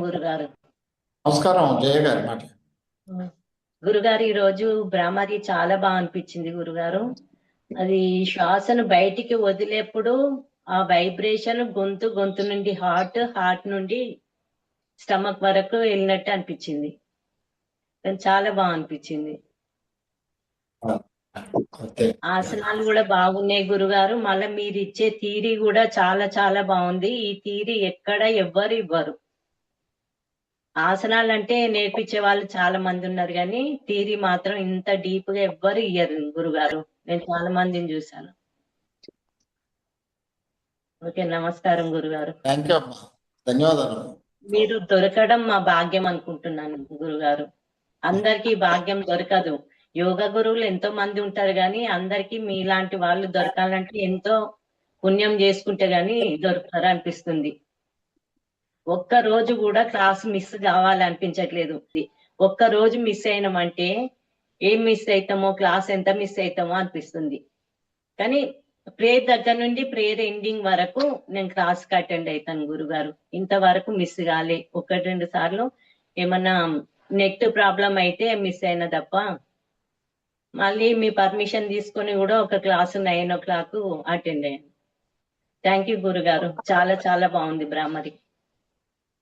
గురుగారు. నమస్కారం జయ గారు మాట. గురుగారు, ఈ రోజు బ్రహ్మది చాలా బాగా అనిపించింది గురుగారు. అది శ్వాసను బయటికి వదిలేప్పుడు ఆ వైబ్రేషన్ గొంతు నుండి హార్ట్ నుండి స్టమక్ వరకు వెళ్ళినట్టు అనిపించింది. చాలా బాగా అనిపించింది. ఆసనాలు కూడా బాగున్నాయి గురుగారు. మళ్ళీ మీరు ఇచ్చే థీరీ కూడా చాలా చాలా బాగుంది. ఈ థీరీ ఎక్కడ ఎవ్వరు ఇవ్వరు. ఆసనాలు అంటే నేర్పించే వాళ్ళు చాలా మంది ఉన్నారు, కానీ థియరీ మాత్రం ఇంత డీప్ గా ఎవ్వరు ఇయ్యరు గురుగారు. నేను చాలా మందిని చూశాను. ఓకే, నమస్కారం గురుగారు. థ్యాంక్ యూ అమ్మా, ధన్యవాదాలు. మీరు దొరకడం మా భాగ్యం అనుకుంటున్నాను గురుగారు. అందరికీ భాగ్యం దొరకదు. యోగా గురువులు ఎంతో మంది ఉంటారు, కానీ అందరికీ మీలాంటి వాళ్ళు దొరకాలంటే ఎంతో పుణ్యం చేసుకుంటే గాని దొరుకుతారు అనిపిస్తుంది. ఒక్క రోజు కూడా క్లాస్ మిస్ కావాలనిపించట్లేదు. ఒక్క రోజు మిస్ అయినామంటే ఏం మిస్ అవుతామో, క్లాస్ ఎంత మిస్ అవుతామో అనిపిస్తుంది. కానీ ప్రేయర్ దగ్గర నుండి ప్రేయర్ ఎండింగ్ వరకు నేను క్లాస్ కి అటెండ్ అవుతాను గురుగారు. ఇంతవరకు మిస్ కాలే. 1-2 సార్లు ఏమన్నా నెట్ ప్రాబ్లం అయితే మిస్ అయినా తప్ప, మళ్ళీ మీ పర్మిషన్ తీసుకొని కూడా ఒక క్లాసు 9 o'clock అటెండ్ అయ్యాను. థ్యాంక్ యూ గురుగారు. చాలా చాలా బాగుంది బ్రాహ్మరి.